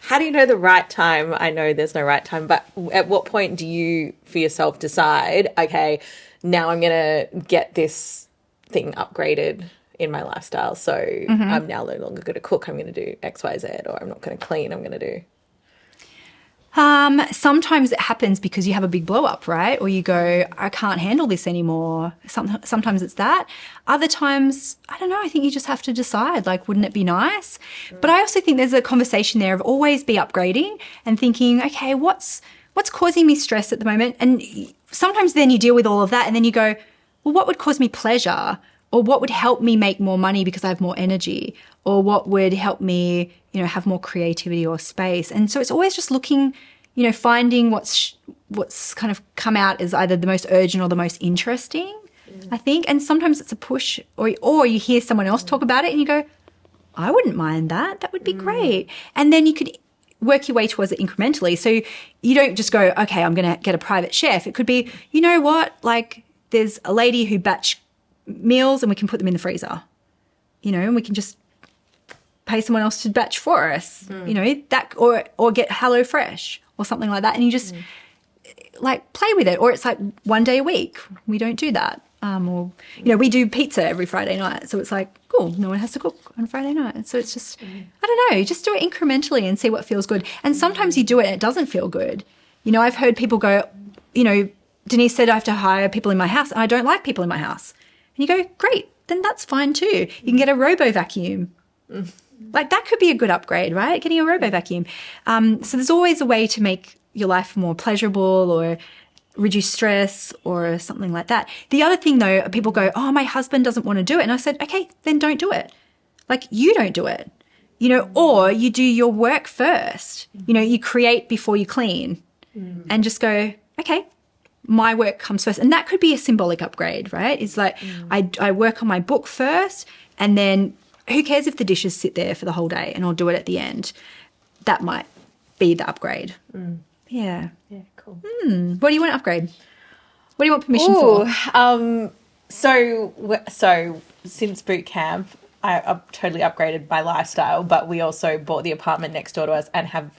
how do you know the right time? I know there's no right time, but at what point do you, for yourself, decide, okay, now I'm going to get this thing upgraded in my lifestyle, so I'm now no longer going to cook, I'm going to do X, Y, Z, or I'm not going to clean, I'm going to do... Sometimes it happens because you have a big blow up, right? Or you go, I can't handle this anymore. Sometimes it's that. Other times, I don't know, I think you just have to decide, like, wouldn't it be nice? But I also think there's a conversation there of always be upgrading and thinking, okay, what's causing me stress at the moment? And sometimes then you deal with all of that and then you go, well, what would cause me pleasure? Or what would help me make more money because I have more energy? Or what would help me, have more creativity or space? And so it's always just looking, finding what's kind of come out as either the most urgent or the most interesting, I think. And sometimes it's a push, or you hear someone else talk about it and you go, I wouldn't mind that. That would be great. And then you could work your way towards it incrementally. So you don't just go, okay, I'm going to get a private chef. It could be, you know what, like there's a lady who batch meals and we can put them in the freezer, and we can just pay someone else to batch for us, that, or get HelloFresh or something like that. And you just like play with it. Or it's like one day a week. We don't do that. Or, we do pizza every Friday night. So it's like, cool, no one has to cook on Friday night. So it's just, I don't know, just do it incrementally and see what feels good. And sometimes you do it and it doesn't feel good. I've heard people go, Denise said I have to hire people in my house and I don't like people in my house. And you go, great, then that's fine too. You can get a robo-vacuum. Like that could be a good upgrade, right? Getting a robo-vacuum. So there's always a way to make your life more pleasurable or reduce stress or something like that. The other thing though, people go, oh, my husband doesn't want to do it. And I said, okay, then don't do it. Like you don't do it, or you do your work first. You create before you clean and just go, okay, my work comes first. And that could be a symbolic upgrade, right? It's like I work on my book first and then who cares if the dishes sit there for the whole day and I'll do it at the end. That might be the upgrade. Yeah. Yeah, cool. What do you want to upgrade? What do you want permission for? So since boot camp, I've totally upgraded my lifestyle, but we also bought the apartment next door to us and have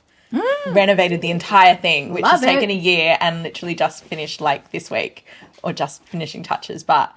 renovated the entire thing, which has taken a year and literally just finished like this week or just finishing touches. But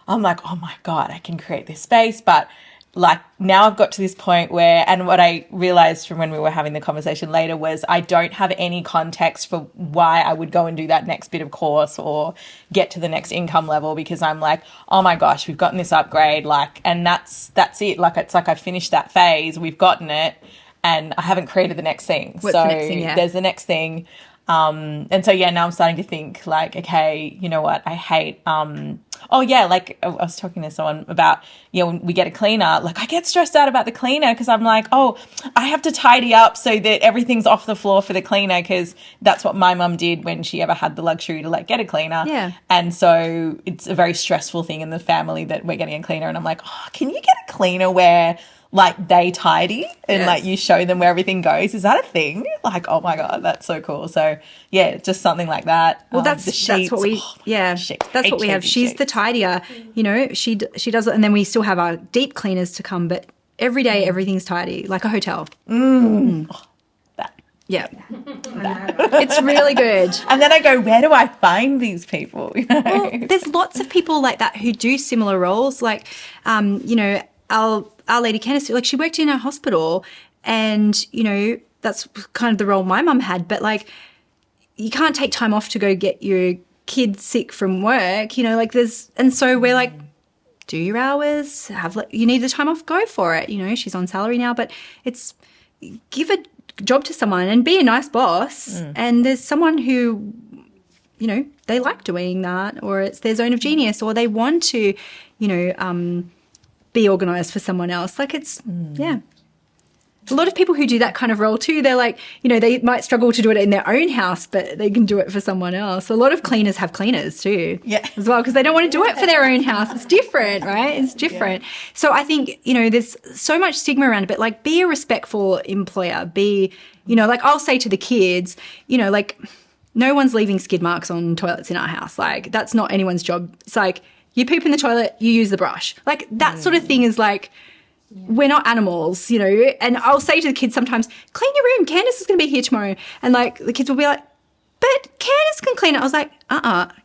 I'm like, oh my God, I can create this space. But like now I've got to this point where, and what I realized from when we were having the conversation later was I don't have any context for why I would go and do that next bit of course or get to the next income level, because I'm like, oh my gosh, we've gotten this upgrade, like, and that's it. Like, it's like I've finished that phase, we've gotten it, and I haven't created the next thing. What's the next thing? Yeah. There's the next thing. And so, yeah, now I'm starting to think like, okay, you know what? I hate, like I was talking to someone about, when we get a cleaner, like I get stressed out about the cleaner because I'm like, oh, I have to tidy up so that everything's off the floor for the cleaner, because that's what my mum did when she ever had the luxury to like get a cleaner. Yeah. And so it's a very stressful thing in the family that we're getting a cleaner. And I'm like, oh, can you get a cleaner where like they tidy and like you show them where everything goes? Is that a thing? Like, oh my God, that's so cool. So yeah, just something like that. Well, that's what we, that's what we have. She's the tidier, she does it. And then we still have our deep cleaners to come, but every day everything's tidy, like a hotel. Yeah. It's really good. And then I go, where do I find these people? Well, there's lots of people like that who do similar roles. Like, our Lady Candice, like she worked in a hospital and, that's kind of the role my mum had. But like, you can't take time off to go get your kid sick from work, and so we're like, do your hours, you need the time off, go for it. She's on salary now, but it's give a job to someone and be a nice boss. And there's someone who, they like doing that, or it's their zone of genius, or they want to, be organised for someone else. Like it's, A lot of people who do that kind of role too, they're like, they might struggle to do it in their own house, but they can do it for someone else. A lot of cleaners have cleaners too, as well, because they don't want to do it for their own house. It's different, right? It's different. Yeah. So I think, there's so much stigma around it, but like be a respectful employer. Be, like I'll say to the kids, like no one's leaving skid marks on toilets in our house. Like that's not anyone's job. It's like, you poop in the toilet, you use the brush. Like that sort of thing is like, we're not animals, you know. And I'll say to the kids sometimes, clean your room. Candace is going to be here tomorrow. And like the kids will be like, but Candace can clean it. I was like,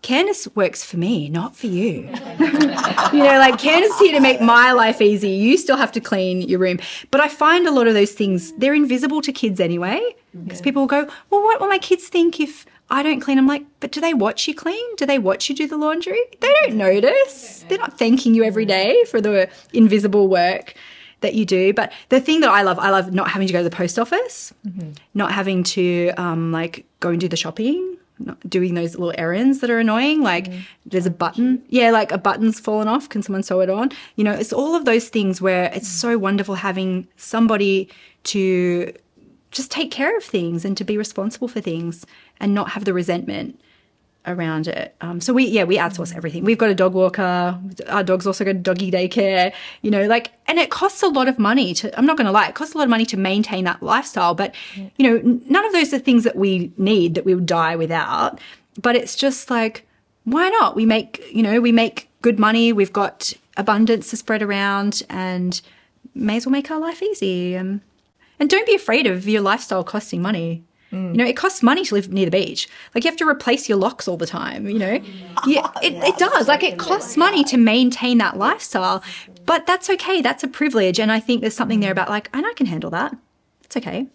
Candace works for me, not for you. You know, like Candace is here to make my life easy. You still have to clean your room. But I find a lot of those things, they're invisible to kids anyway. Because people will go, well, what will my kids think if I don't clean? I'm like, but do they watch you clean? Do they watch you do the laundry? They don't notice. They're not thanking you every day for the invisible work that you do. But the thing that I love not having to go to the post office, not having to like go and do the shopping, not doing those little errands that are annoying. Like there's a button. Yeah, like a button's fallen off. Can someone sew it on? You know, it's all of those things where it's so wonderful having somebody to just take care of things and to be responsible for things and not have the resentment around it. So we outsource everything. We've got a dog walker. Our dog's also got doggy daycare, you know, like, and it costs a lot of money I'm not going to lie, it costs a lot of money to maintain that lifestyle. But, you know, none of those are things that we need, that we would die without. But it's just like, why not? We make good money. We've got abundance to spread around and may as well make our life easy. And don't be afraid of your lifestyle costing money. You know, it costs money to live near the beach. Like you have to replace your locks all the time, you know. Yeah, it does. Like it costs money to maintain that lifestyle. But that's okay. That's a privilege. And I think there's something there about like, and I can handle that. It's okay.